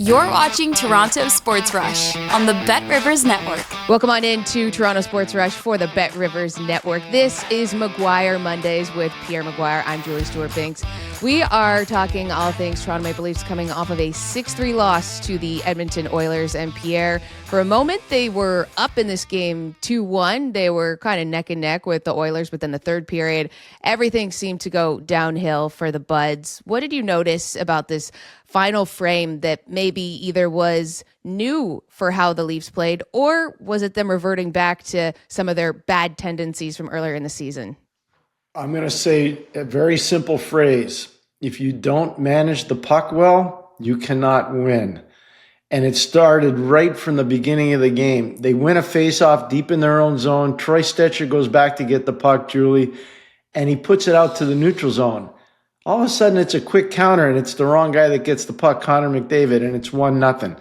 You're watching Toronto Sports Rush on the Bet Rivers Network. Welcome on into Toronto Sports Rush for the Bet Rivers Network. This is McGuire Mondays with Pierre McGuire. I'm Julie Stewart-Binks. We are talking all things Toronto Maple Leafs coming off of a 6-3 loss to the Edmonton Oilers. And Pierre, for a moment, they were up in this game 2-1. They were kind of neck and neck with the Oilers, but then the third period, everything seemed to go downhill for the Buds. What did you notice about this final frame that maybe either was new for how the Leafs played, or was it them reverting back to some of their bad tendencies from earlier in the season? I'm going to say a very simple phrase. If you don't manage the puck well, you cannot win. And it started right from the beginning of the game. They win a face-off deep in their own zone. Troy Stecher goes back to get the puck, Julie, and he puts it out to the neutral zone. All of a sudden, it's a quick counter, and it's the wrong guy that gets the puck, Connor McDavid, and it's 1-0.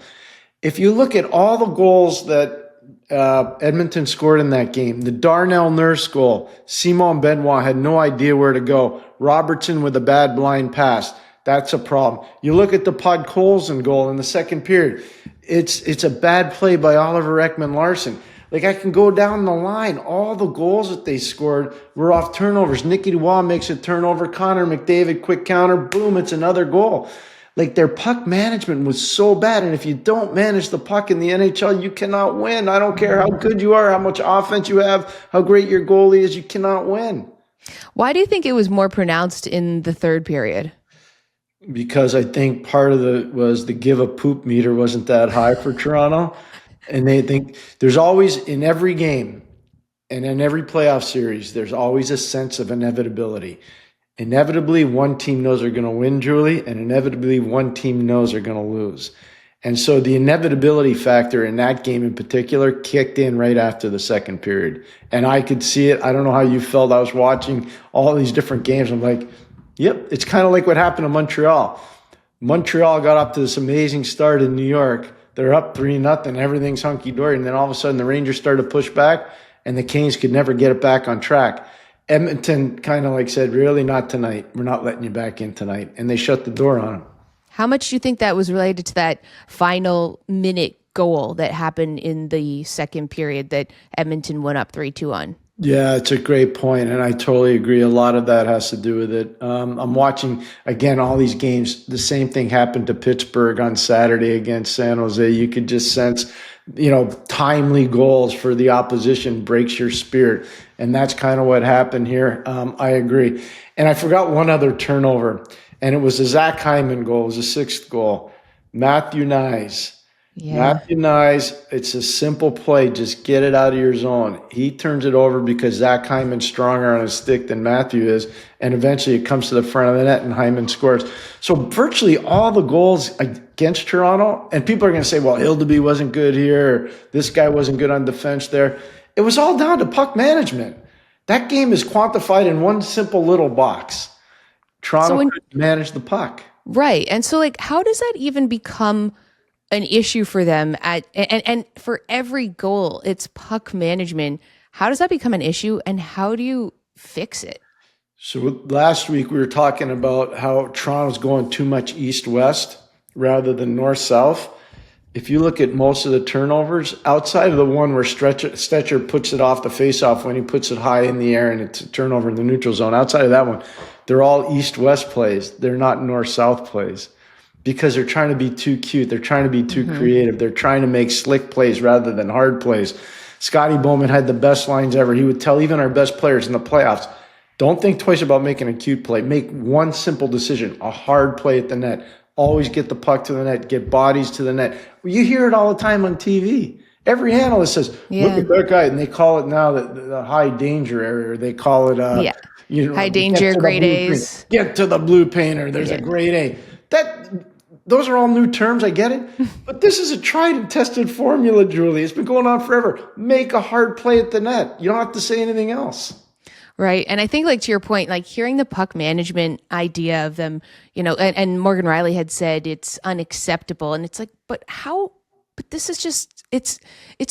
If you look at all the goals that Edmonton scored in that game, the Darnell Nurse goal, Simon Benoit had no idea where to go. Robertson with a bad blind pass. That's a problem. You look at the Podkolzin goal in the second period. It's a bad play by Oliver Ekman-Larsson. Like, I can go down the line. All the goals that they scored were off turnovers. Nicky Dubois makes a turnover. Connor McDavid, quick counter. Boom, it's another goal. Like, their puck management was so bad. And if you don't manage the puck in the NHL, you cannot win. I don't care how good you are, how much offense you have, how great your goalie is, you cannot win. Why do you think it was more pronounced in the third period? Because I think part of the give a poop meter wasn't that high for Toronto. And they think there's always, in every game and in every playoff series, there's always a sense of inevitability. Inevitably, one team knows they're going to win, Julie, and inevitably, one team knows they're going to lose. And so the inevitability factor in that game in particular kicked in right after the second period. And I could see it. I don't know how you felt. I was watching all these different games. I'm like, yep, it's kind of like what happened to Montreal. Montreal got up to this amazing start in New York. They're up 3-0, everything's hunky-dory, and then all of a sudden the Rangers started to push back, and the Canes could never get it back on track. Edmonton kind of like said, really, not tonight. We're not letting you back in tonight, and they shut the door on them. How much do you think that was related to that final minute goal that happened in the second period that Edmonton went up 3-2 on? Yeah, it's a great point, and I totally agree. A lot of that has to do with it. I'm watching, again, all these games. The same thing happened to Pittsburgh on Saturday against San Jose. You could just sense, timely goals for the opposition breaks your spirit, and that's kind of what happened here. I agree. And I forgot one other turnover, and it was a Zach Hyman goal. It was a sixth goal. Matthew Nyes. Yeah. Matthew Nyes, it's a simple play. Just get it out of your zone. He turns it over because Zach Hyman's stronger on his stick than Matthew is, and eventually it comes to the front of the net and Hyman scores. So virtually all the goals against Toronto, and people are going to say, well, Hildeby wasn't good here, or this guy wasn't good on defense there. It was all down to puck management. That game is quantified in one simple little box. Toronto couldn't manage the puck. Right. And so, how does that even become an issue for them and for every goal, it's puck management? How does that become an issue, and how do you fix it? So last week we were talking about how Toronto's going too much east-west rather than north-south. If you look at most of the turnovers, outside of the one where Stecher puts it off the face-off when he puts it high in the air and it's a turnover in the neutral zone, outside of that one, they're all east-west plays. They're not north-south plays. Because they're trying to be too cute. They're trying to be too creative. They're trying to make slick plays rather than hard plays. Scotty Bowman had the best lines ever. He would tell even our best players in the playoffs, don't think twice about making a cute play. Make one simple decision, a hard play at the net. Always get the puck to the net, get bodies to the net. You hear it all the time on TV. Every analyst says, look at that guy. And they call it now the high danger area. Or they call it high danger, grade A's. Get to the blue painter. There's a grade A. Those are all new terms, I get it. But this is a tried and tested formula, Julie. It's been going on forever. Make a hard play at the net. You don't have to say anything else. Right. And I think, to your point, hearing the puck management idea of them, and Morgan Riley had said it's unacceptable. And it's but how? But this is just, it's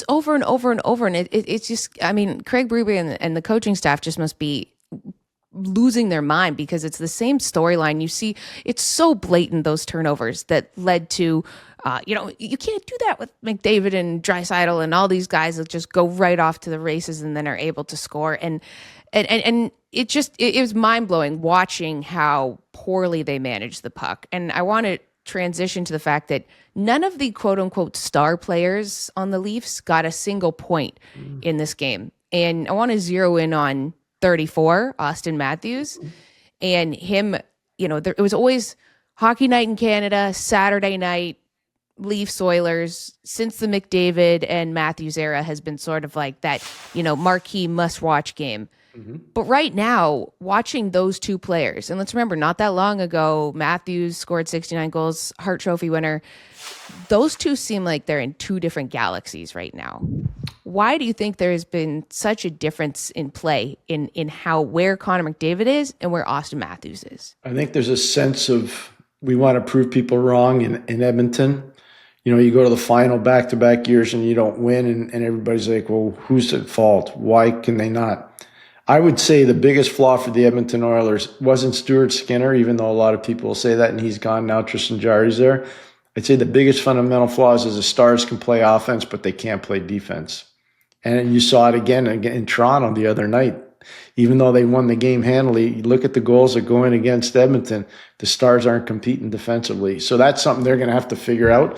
over and over and over. And it's just, Craig Berube and the coaching staff just must be losing their mind, because it's the same storyline. You see, it's so blatant, those turnovers that led to You can't do that with McDavid and Draisaitl and all these guys that just go right off to the races and then are able to score. And it was mind blowing watching how poorly they managed the puck. And I want to transition to the fact that none of the quote unquote star players on the Leafs got a single point in this game. And I want to zero in on 34, Austin Matthews, and him. It was always hockey night in Canada, Saturday night, Leafs Oilers. Since the McDavid and Matthews era has been sort of like that, marquee must watch game. But right now, watching those two players, and let's remember, not that long ago, Matthews scored 69 goals, Hart Trophy winner. Those two seem like they're in two different galaxies right now. Why do you think there has been such a difference in play in where Connor McDavid is and where Austin Matthews is? I think there's a sense of we want to prove people wrong in Edmonton. You go to the final back-to-back years and you don't win, and everybody's like, well, who's at fault? Why can they not? I would say the biggest flaw for the Edmonton Oilers wasn't Stuart Skinner, even though a lot of people will say that, and he's gone now. Tristan Jarry's there. I'd say the biggest fundamental flaw is the Stars can play offense, but they can't play defense. And you saw it again in Toronto the other night. Even though they won the game handily, you look at the goals that go in against Edmonton, the Stars aren't competing defensively. So that's something they're going to have to figure out.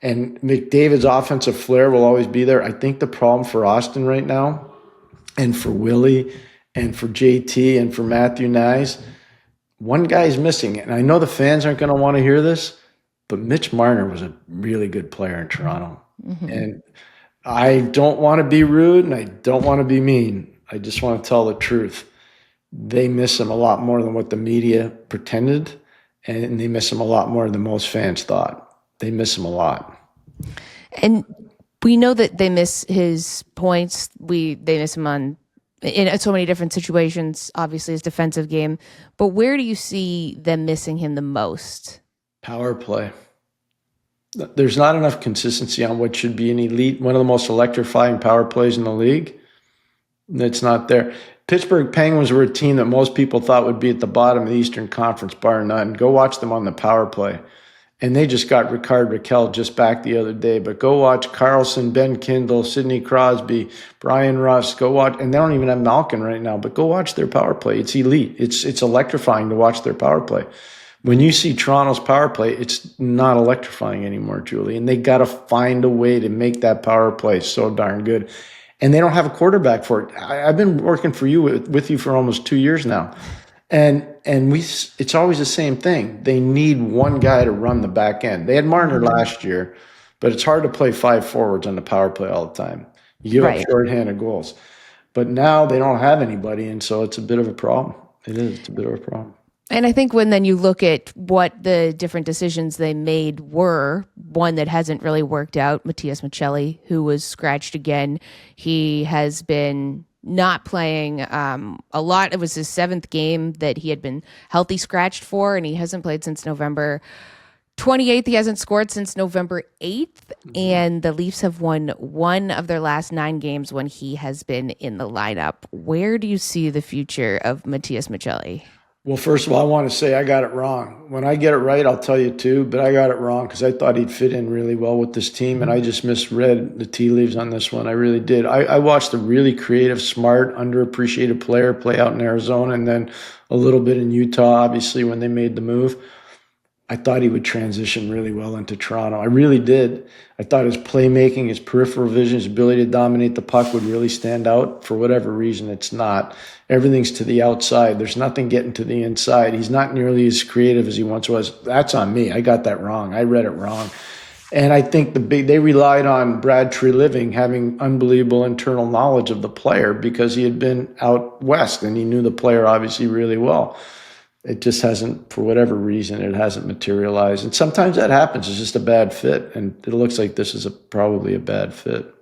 And McDavid's offensive flair will always be there. I think the problem for Austin right now, and for Willie, and for JT, and for Matthew Nyes, one guy's missing. And I know the fans aren't going to want to hear this, but Mitch Marner was a really good player in Toronto. Mm-hmm. And I don't want to be rude, and I don't want to be mean. I just want to tell the truth. They miss him a lot more than what the media pretended, and they miss him a lot more than most fans thought. They miss him a lot. And we know that they miss his points. They miss him in so many different situations, obviously his defensive game. But where do you see them missing him the most? Power play. There's not enough consistency on what should be an elite, one of the most electrifying power plays in the league. It's not there. Pittsburgh Penguins were a team that most people thought would be at the bottom of the Eastern Conference, bar none. Go watch them on the power play. And they just got Rickard Rakell just back the other day. But go watch Carlson, Ben Kindle, Sidney Crosby, Brian Russ. Go watch, and they don't even have Malkin right now, but go watch their power play. It's elite. It's electrifying to watch their power play. When you see Toronto's power play, it's not electrifying anymore, Julie. And they got to find a way to make that power play so darn good. And they don't have a quarterback for it. I've been working for you with you for almost 2 years now. And it's always the same thing. They need one guy to run the back end. They had Marner last year, but it's hard to play five forwards on the power play all the time. You give up shorthanded goals. But now they don't have anybody, and so it's a bit of a problem. It is. It's a bit of a problem. And I think when then you look at what the different decisions they made were, one that hasn't really worked out, Matias Maccelli, who was scratched again. He has been not playing a lot. It was his 7th game that he had been healthy scratched for, and he hasn't played since November 28th. He hasn't scored since November 8th, and the Leafs have won one of their last 9 games when he has been in the lineup. Where do you see the future of Matias Maccelli? Well, first of all, I want to say I got it wrong. When I get it right, I'll tell you too, but I got it wrong because I thought he'd fit in really well with this team, and I just misread the tea leaves on this one. I really did. I watched a really creative, smart, underappreciated player play out in Arizona and then a little bit in Utah, obviously, when they made the move. I thought he would transition really well into Toronto. I really did. I thought his playmaking, his peripheral vision, his ability to dominate the puck would really stand out. For whatever reason, it's not. Everything's to the outside. There's nothing getting to the inside. He's not nearly as creative as he once was. That's on me. I got that wrong. I read it wrong. And I think they relied on Brad Treliving having unbelievable internal knowledge of the player because he had been out west and he knew the player obviously really well. It just hasn't, for whatever reason, it hasn't materialized. And sometimes that happens. It's just a bad fit. And it looks like this is probably a bad fit.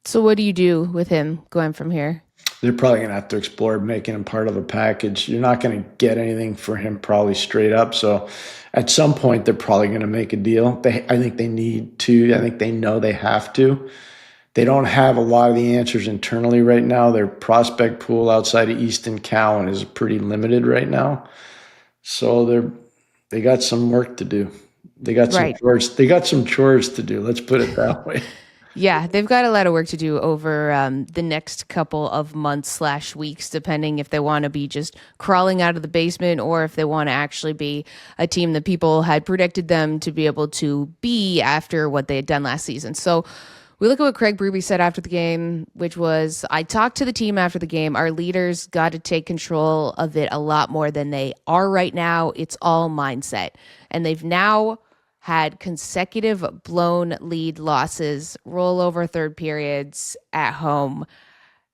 So what do you do with him going from here? They're probably going to have to explore making him part of a package. You're not going to get anything for him probably straight up. So at some point, they're probably going to make a deal. I think they need to. I think they know they have to. They don't have a lot of the answers internally right now. Their prospect pool outside of Easton Cowan is pretty limited right now. So they got some work to do. They got some Right. chores. They got some chores to do. Let's put it that way. Yeah, they've got a lot of work to do over the next couple of months/weeks, depending if they want to be just crawling out of the basement or if they want to actually be a team that people had predicted them to be able to be after what they had done last season. So we look at what Craig Berube said after the game, which was, I talked to the team after the game. Our leaders got to take control of it a lot more than they are right now. It's all mindset. And they've now had consecutive blown lead losses, rollover third periods at home.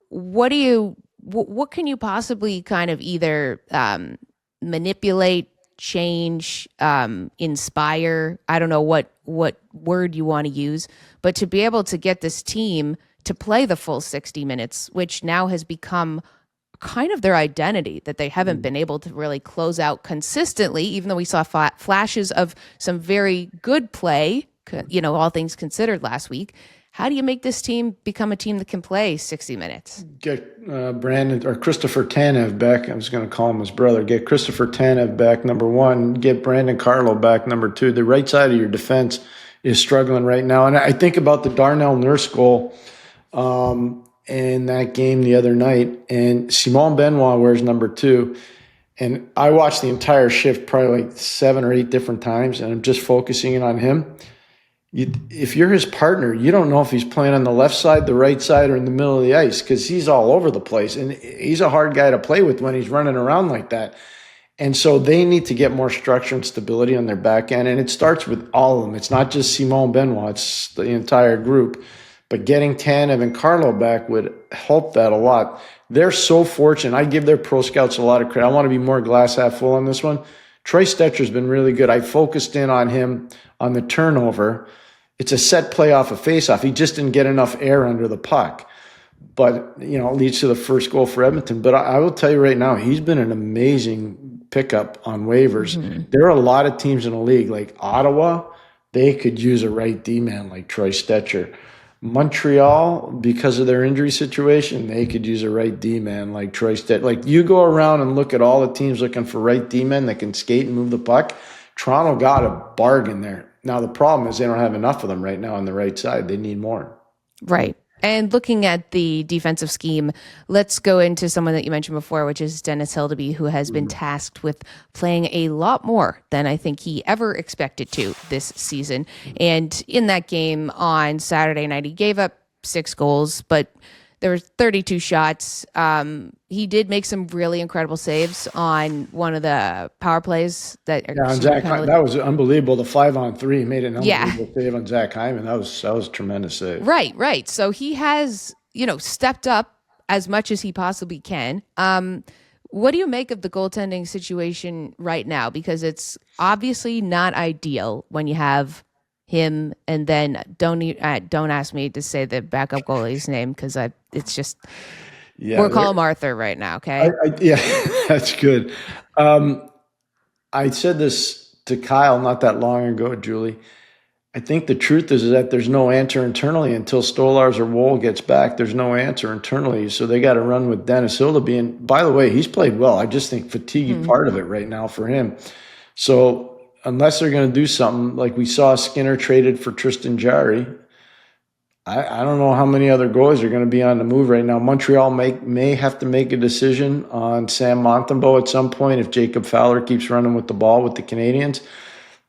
What can you possibly kind of either manipulate, change, inspire? I don't know what word you want to use, but to be able to get this team to play the full 60 minutes, which now has become kind of their identity, that they haven't been able to really close out consistently, even though we saw flashes of some very good play, all things considered last week. How do you make this team become a team that can play 60 minutes? Get Brandon or Christopher Tanev back. I was going to call him his brother. Get Christopher Tanev back, number one. Get Brandon Carlo back, number two. The right side of your defense is struggling right now. And I think about the Darnell Nurse goal in that game the other night, and Simon Benoit wears number two. And I watched the entire shift probably like 7 or 8 different times, and I'm just focusing in on him. If you're his partner, you don't know if he's playing on the left side, the right side, or in the middle of the ice, because he's all over the place. And he's a hard guy to play with when he's running around like that. And so they need to get more structure and stability on their back end. And it starts with all of them. It's not just Simon Benoit, it's the entire group. But getting Tanev and Carlo back would help that a lot. They're so fortunate. I give their pro scouts a lot of credit. I want to be more glass half full on this one. Troy Stetcher's been really good. I focused in on him on the turnover. It's a set play off a faceoff. He just didn't get enough air under the puck. But, it leads to the first goal for Edmonton. But I will tell you right now, he's been an amazing pickup on waivers. Mm-hmm. There are a lot of teams in the league, like Ottawa, they could use a right D-man like Troy Stetcher. Montreal, because of their injury situation, they could use a right D-man like Troy Stetcher. Like, you go around and look at all the teams looking for right D-men that can skate and move the puck. Toronto got a bargain there. Now, the problem is they don't have enough of them right now on the right side. They need more. Right. And looking at the defensive scheme, let's go into someone that you mentioned before, which is Dennis Hildeby, who has been tasked with playing a lot more than I think he ever expected to this season. And in that game on Saturday night, he gave up 6 goals, but there were 32 shots. He did make some really incredible saves on one of the power plays. That was unbelievable. The 5-on-3, he made an unbelievable save on Zach Hyman. That was a tremendous save. Right. So he has, stepped up as much as he possibly can. What do you make of the goaltending situation right now? Because it's obviously not ideal when you have him, and then don't ask me to say the backup goalie's name, because it's just we'll call him Arthur right now. Okay. That's good. I said this to Kyle not that long ago, Julie. I think the truth is that there's no answer internally until Stolarz or Woll gets back. There's no answer internally, so they got to run with Dennis Hildeby. And by the way, he's played well. I just think fatigue is part of it right now for him. So unless they're going to do something like we saw Skinner traded for Tristan Jarry, I don't know how many other goalies are going to be on the move right now. Montreal may have to make a decision on Sam Montembeault at some point if Jacob Fowler keeps running with the ball with the Canadians.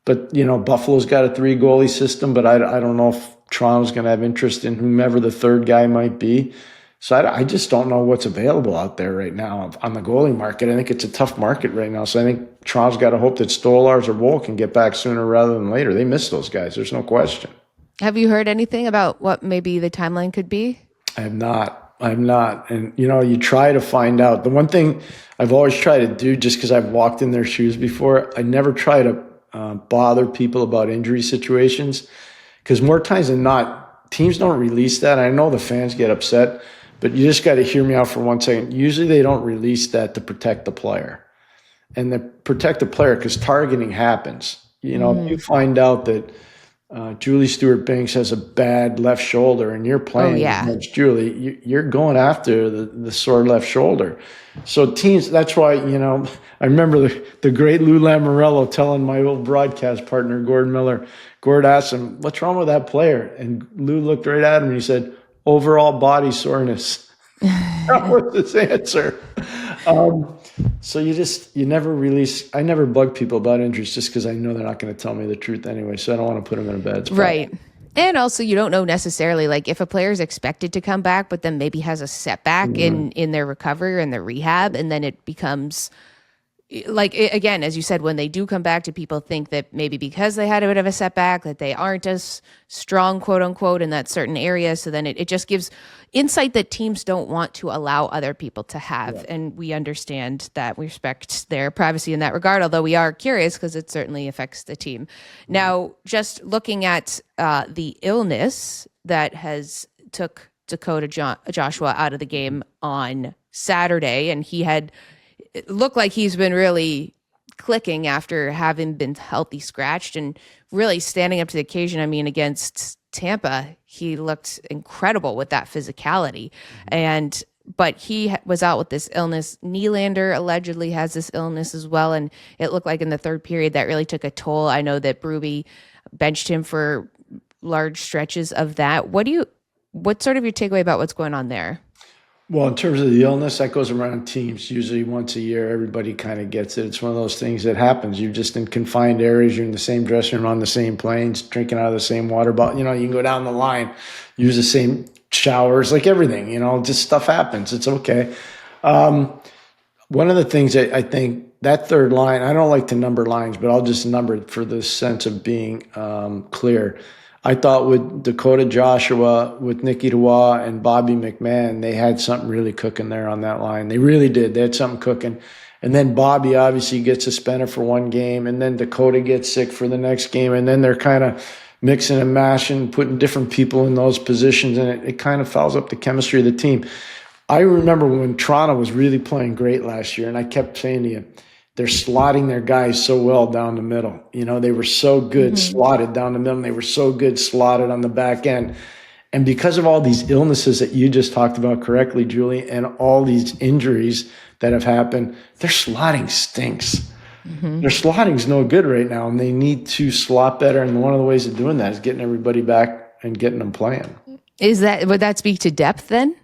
But, Buffalo's got a 3-goalie system, but I don't know if Toronto's going to have interest in whomever the third guy might be. So I just don't know what's available out there right now on the goalie market. I think it's a tough market right now. So I think Toronto's got to hope that Stolarz or Woll can get back sooner rather than later. They miss those guys. There's no question. Have you heard anything about what maybe the timeline could be? I have not. And, you try to find out. The one thing I've always tried to do, just because I've walked in their shoes before, I never try to bother people about injury situations, because more times than not, teams don't release that. I know the fans get upset, but you just got to hear me out for 1 second. Usually they don't release that to protect the player. And to protect the player, because targeting happens. If you find out that Julie Stewart-Binks has a bad left shoulder, and you're playing against Julie, you're going after the sore left shoulder. So teams, that's why, I remember the great Lou Lamoriello telling my old broadcast partner, Gord Miller, Gord asked him, what's wrong with that player? And Lou looked right at him and he said, overall body soreness. That was his answer. So you never release. I never bug people about injuries just because I know they're not going to tell me the truth anyway. So I don't want to put them in a bad spot. Right. And also, you don't know necessarily, like, if a player is expected to come back, but then maybe has a setback in their recovery or in their rehab, and then it becomes like, again, as you said, when they do come back, do people think that maybe because they had a bit of a setback that they aren't as strong, quote unquote, in that certain area? So then it just gives insight that teams don't want to allow other people to have. Yeah. And we understand that, we respect their privacy in that regard, although we are curious because it certainly affects the team. Mm-hmm. Now, just looking at the illness that has took Dakota Joshua out of the game on Saturday, and it looked like he's been really clicking after having been healthy scratched and really standing up to the occasion. I mean, against Tampa, he looked incredible with that physicality. But he was out with this illness. Nylander allegedly has this illness as well. And it looked like in the third period that really took a toll. I know that Berube benched him for large stretches of that. What's sort of your takeaway about what's going on there? Well, in terms of the illness, that goes around teams usually once a year. Everybody kind of gets it. It's one of those things that happens. You're just in confined areas. You're in the same dressing room, on the same planes, drinking out of the same water bottle. You can go down the line, use the same showers, like everything. Just stuff happens. It's okay. One of the things that I think that third line, I don't like to number lines, but I'll just number it for the sense of being clear. I thought with Dakota Joshua, with Nicky Roy, and Bobby McMahon, they had something really cooking there on that line. They really did. They had something cooking. And then Bobby obviously gets suspended for one game, and then Dakota gets sick for the next game, and then they're kind of mixing and mashing, putting different people in those positions, and it kind of fouls up the chemistry of the team. I remember when Toronto was really playing great last year, and I kept saying to you, they're slotting their guys so well down the middle. They were so good slotted down the middle. They were so good slotted on the back end. And because of all these illnesses that you just talked about correctly, Julie, and all these injuries that have happened, their slotting stinks. Mm-hmm. Their slotting's no good right now, and they need to slot better. And one of the ways of doing that is getting everybody back and getting them playing. Would that speak to depth then?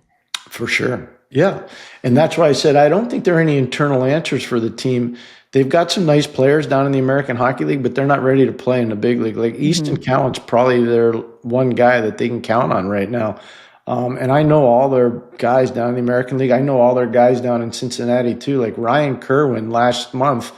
For sure. Yeah. And that's why I said I don't think there are any internal answers for the team. They've got some nice players down in the American Hockey League, but they're not ready to play in the big league. Like Easton Cowan's probably their one guy that they can count on right now. And I know all their guys down in the American League. I know all their guys down in Cincinnati too. Like Ryan Kerwin last month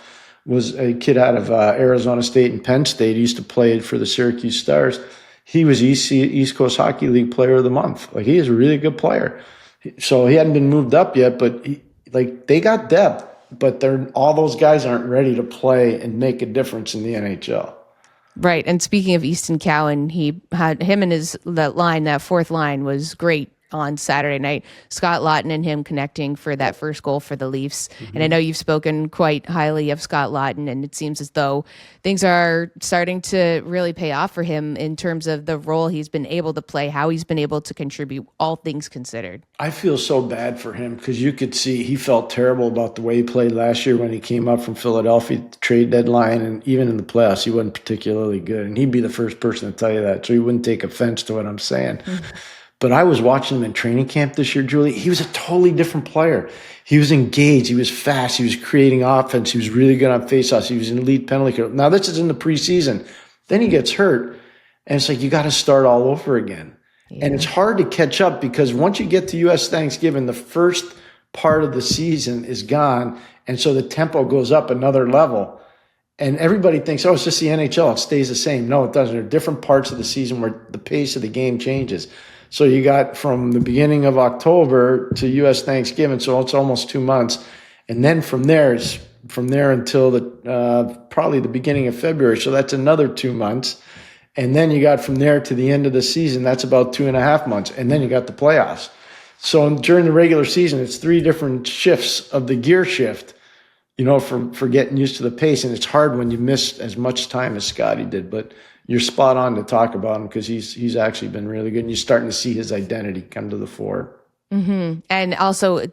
was a kid out of Arizona State and Penn State. He used to play for the Syracuse Stars. He was East Coast Hockey League Player of the Month. Like he is a really good player. So he hadn't been moved up yet, but they got depth, but all those guys aren't ready to play and make a difference in the NHL. Right. And speaking of Easton Cowan, he had him and that fourth line was great on Saturday night. Scott Laughton and him connecting for that first goal for the Leafs. Mm-hmm. And I know you've spoken quite highly of Scott Laughton, and it seems as though things are starting to really pay off for him in terms of the role he's been able to play, how he's been able to contribute, all things considered. I feel so bad for him because you could see he felt terrible about the way he played last year when he came up from Philadelphia at the trade deadline, and even in the playoffs, he wasn't particularly good. And he'd be the first person to tell you that, so he wouldn't take offense to what I'm saying. Mm-hmm. But I was watching him in training camp this year, Julie. He was a totally different player. He was engaged. He was fast. He was creating offense. He was really good on faceoffs. He was an elite penalty kill. Now, this is in the preseason. Then he gets hurt, and it's like you got to start all over again. Yeah. And it's hard to catch up because once you get to U.S. Thanksgiving, the first part of the season is gone, and so the tempo goes up another level. And everybody thinks, it's just the NHL. It stays the same. No, it doesn't. There are different parts of the season where the pace of the game changes. So you got from the beginning of October to U.S. Thanksgiving, so it's almost 2 months. And then from there until probably the beginning of February, so that's another 2 months. And then you got from there to the end of the season, that's about 2.5 months. And then you got the playoffs. So during the regular season, it's 3 different shifts of the gear shift, for getting used to the pace. And it's hard when you miss as much time as Scotty did. But you're spot on to talk about him because he's actually been really good, and you're starting to see his identity come to the fore. Mm-hmm. And also,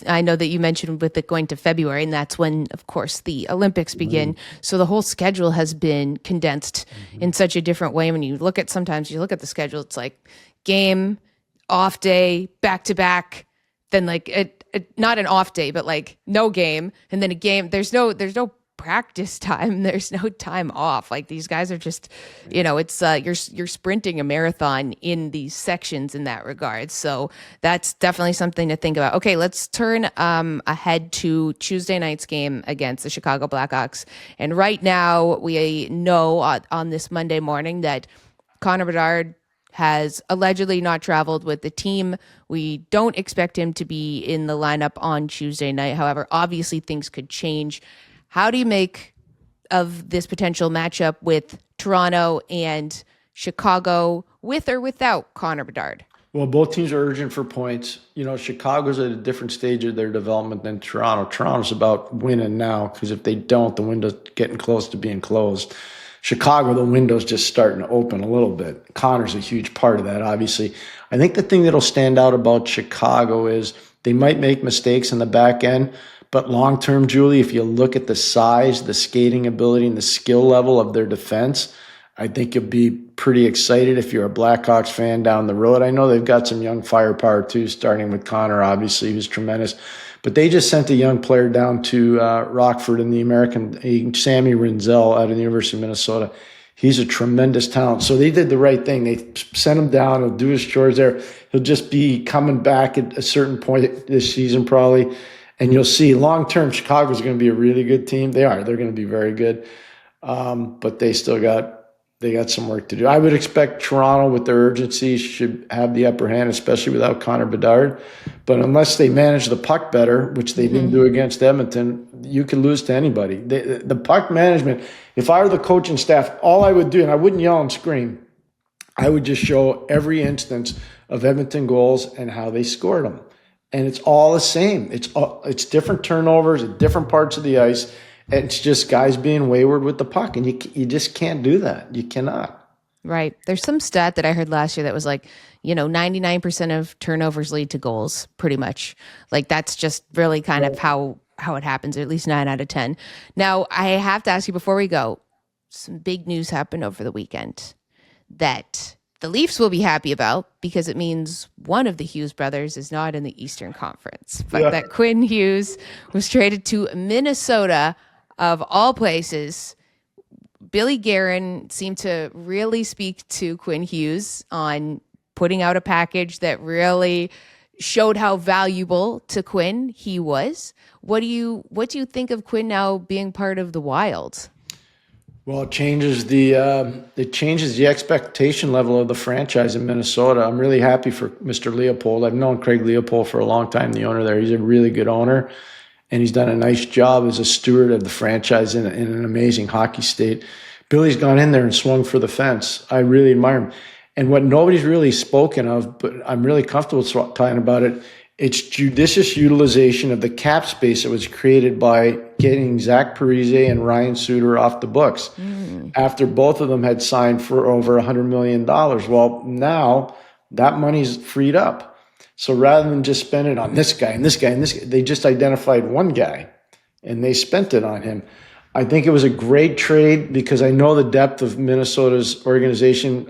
I know that you mentioned with it going to February, and that's when, of course, the Olympics begin. So the whole schedule has been condensed in such a different way. When you look at the schedule, it's like game, off day, back to back, then like not an off day, but like no game, and then a game. There's no practice time. There's no time off. Like these guys are just, it's you're sprinting a marathon in these sections in that regard. So that's definitely something to think about. Okay, let's turn ahead to Tuesday night's game against the Chicago Blackhawks. And right now we know on this Monday morning that Connor McDavid has allegedly not traveled with the team. We don't expect him to be in the lineup on Tuesday night. However, obviously things could change. How do you make of this potential matchup with Toronto and Chicago with or without Connor McDavid? Well, both teams are urgent for points. Chicago's at a different stage of their development than Toronto. Toronto's about winning now because if they don't, the window's getting close to being closed. Chicago, the window's just starting to open a little bit. Connor's a huge part of that, obviously. I think the thing that'll stand out about Chicago is they might make mistakes in the back end, but long-term, Julie, if you look at the size, the skating ability, and the skill level of their defense, I think you'll be pretty excited if you're a Blackhawks fan down the road. I know they've got some young firepower too, starting with Connor, obviously, who's tremendous. But they just sent a young player down to Rockford in the American, Sammy Rinzel out of the University of Minnesota. He's a tremendous talent. So they did the right thing. They sent him down. He'll do his chores there. He'll just be coming back at a certain point this season probably. And you'll see long-term, Chicago's going to be a really good team. They are. They're going to be very good. But they still got some work to do. I would expect Toronto, with their urgency, should have the upper hand, especially without Connor McDavid. But unless they manage the puck better, which they didn't do against Edmonton, you can lose to anybody. The puck management, if I were the coaching staff, all I would do, and I wouldn't yell and scream, I would just show every instance of Edmonton goals and how they scored them. And it's all the same. It's different turnovers at different parts of the ice. It's just guys being wayward with the puck. And you just can't do that. You cannot. Right. There's some stat that I heard last year that was like, 99% of turnovers lead to goals, pretty much. Like that's just really kind of how it happens, or at least 9 out of 10. Now, I have to ask you before we go, some big news happened over the weekend that the Leafs will be happy about because it means one of the Hughes brothers is not in the Eastern Conference, but that Quinn Hughes was traded to Minnesota, of all places. Billy Guerin seemed to really speak to Quinn Hughes on putting out a package that really showed how valuable to Quinn he was. What do you think of Quinn now being part of the Wild? Well, it changes the expectation level of the franchise in Minnesota. I'm really happy for Mr. Leopold. I've known Craig Leopold for a long time, the owner there. He's a really good owner, and he's done a nice job as a steward of the franchise in an amazing hockey state. Billy's gone in there and swung for the fence. I really admire him. And what nobody's really spoken of, but I'm really comfortable talking about it, it's judicious utilization of the cap space that was created by getting Zach Parise and Ryan Suter off the books after both of them had signed for over $100 million. Well, now that money's freed up. So rather than just spend it on this guy and this guy and this guy, they just identified one guy and they spent it on him. I think it was a great trade because I know the depth of Minnesota's organization.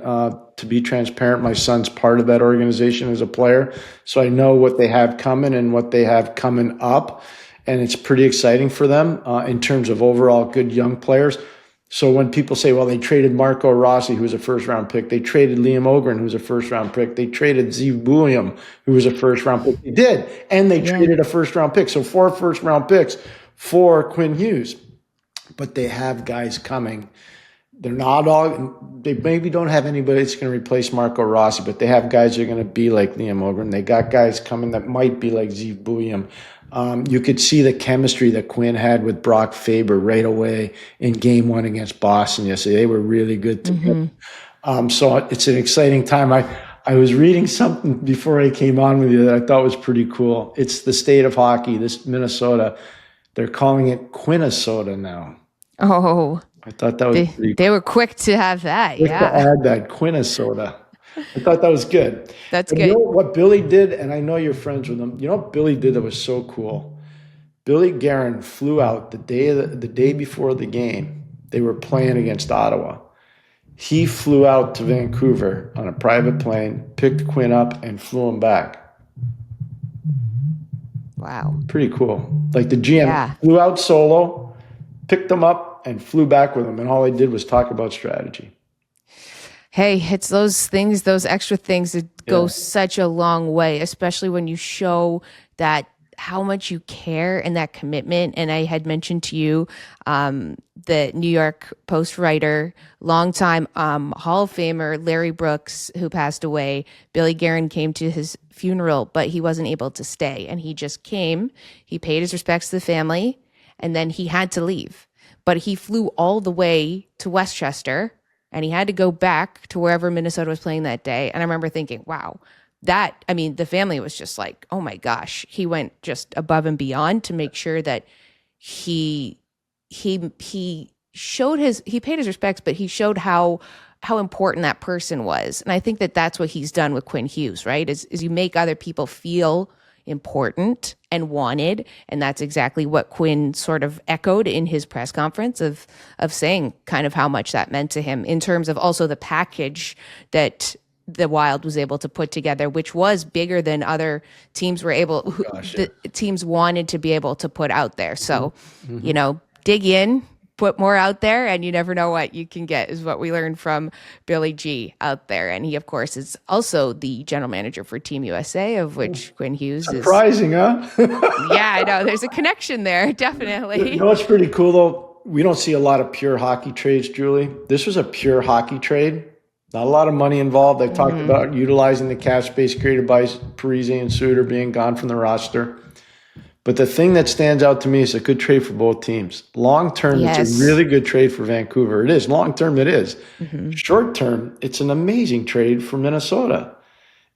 To be transparent, my son's part of that organization as a player. So I know what they have coming and what they have coming up. And it's pretty exciting for them in terms of overall good young players. So when people say, well, they traded Marco Rossi, who was a first-round pick. They traded Liam Ogren, who was a first-round pick. They traded Zeev Buium, who was a first-round pick. They did. And they traded a first-round pick. So 4 first-round picks for Quinn Hughes. But they have guys coming. They're not all, they maybe don't have anybody that's going to replace Marco Rossi, but they have guys that are going to be like Liam Ogren. They got guys coming that might be like Zeev Buium. You could see the chemistry that Quinn had with Brock Faber right away in game 1 against Boston yesterday. They were really good together. So it's an exciting time. I was reading something before I came on with you that I thought was pretty cool. It's the state of hockey, this Minnesota. They're calling it Quinnesota now. Oh. I thought that was pretty They were quick to have that. quick to Yeah, add that Quinn soda. I thought that was good. that's But good. you know what Billy did, and I know you're friends with him. You know what Billy did that was so cool? Billy Guerin flew out the day before the game. They were playing against Ottawa. He flew out to Vancouver on a private plane, picked Quinn up, and flew him back. Wow. Pretty cool. Like the GM Yeah. flew out solo, picked them up, and flew back with them. And all they did was talk about strategy. Hey, it's those things, those extra things that go such a long way, especially when you show that how much you care and that commitment. And I had mentioned to you the New York Post writer, longtime Hall of Famer Larry Brooks, who passed away. Billy Guerin came to his funeral, but he wasn't able to stay. And he just came, he paid his respects to the family, and then he had to leave. But he flew all the way to Westchester, and he had to go back to wherever Minnesota was playing that day. And I remember thinking, wow, the family was just like, oh my gosh, he went just above and beyond to make sure that he showed he paid his respects, but he showed how important that person was. And I think that that's what he's done with Quinn Hughes, right? Is you make other people feel important and wanted. And that's exactly what Quinn sort of echoed in his press conference of saying kind of how much that meant to him in terms of also the package that the Wild was able to put together, which was bigger than other teams were able, the teams wanted to be able to put out there. So, dig in, put more out there, and you never know what you can get, is what we learned from Billy G out there. And he, of course, is also the general manager for Team USA, of which Quinn Hughes is. Surprising, huh? Yeah, I know. There's a connection there, definitely. You know what's pretty cool, though? We don't see a lot of pure hockey trades, Julie. This was a pure hockey trade. Not a lot of money involved. I talked about utilizing the cap space created by Parise and Suter being gone from the roster. But the thing that stands out to me is a good trade for both teams. Long term, It's a really good trade for Vancouver. It is. Long term, it is. Short term, it's an amazing trade for Minnesota.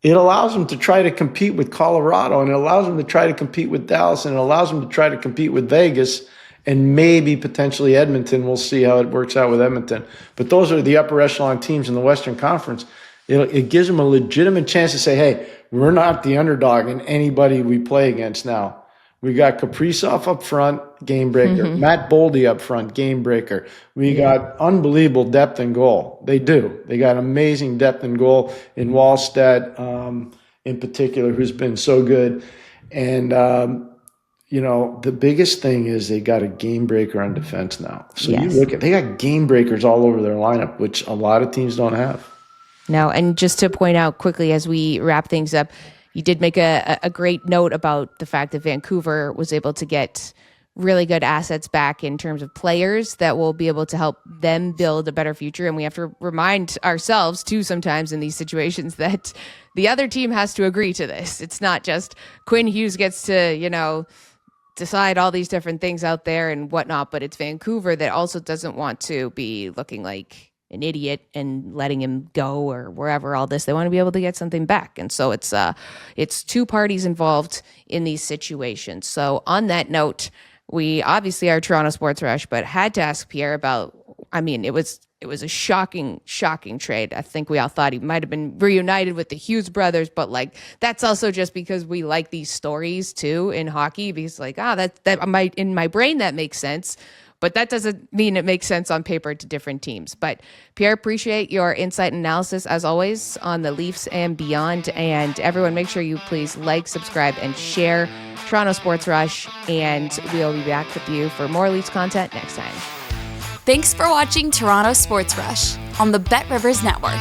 It allows them to try to compete with Colorado, and it allows them to try to compete with Dallas, and it allows them to try to compete with Vegas, and maybe potentially Edmonton. We'll see how it works out with Edmonton. But those are the upper echelon teams in the Western Conference. It gives them a legitimate chance to say, hey, we're not the underdog in anybody we play against now. We got Kaprizov up front, game breaker. Matt Boldy up front, game breaker. We got unbelievable depth in goal. They do. They got amazing depth in goal in Wallstedt in particular, who's been so good. And, the biggest thing is they got a game breaker on defense now. So you look at, they got game breakers all over their lineup, which a lot of teams don't have. No, and just to point out quickly as we wrap things up, you did make a great note about the fact that Vancouver was able to get really good assets back in terms of players that will be able to help them build a better future. And we have to remind ourselves too sometimes in these situations that the other team has to agree to this. It's not just Quinn Hughes gets to, decide all these different things out there and whatnot, but it's Vancouver that also doesn't want to be looking like an idiot and letting him go or wherever all this. They want to be able to get something back. And so it's two parties involved in these situations. So on that note, we obviously are Toronto Sports Rush, but had to ask Pierre about, it was a shocking trade. I think we all thought he might have been reunited with the Hughes brothers, but that's also just because we like these stories too in hockey, because that might, in my brain, that makes sense. But that doesn't mean it makes sense on paper to different teams. But Pierre, appreciate your insight and analysis as always on the Leafs and beyond. And everyone, make sure you please like, subscribe, and share Toronto Sports Rush. And we'll be back with you for more Leafs content next time. Thanks for watching Toronto Sports Rush on the Bet Rivers Network.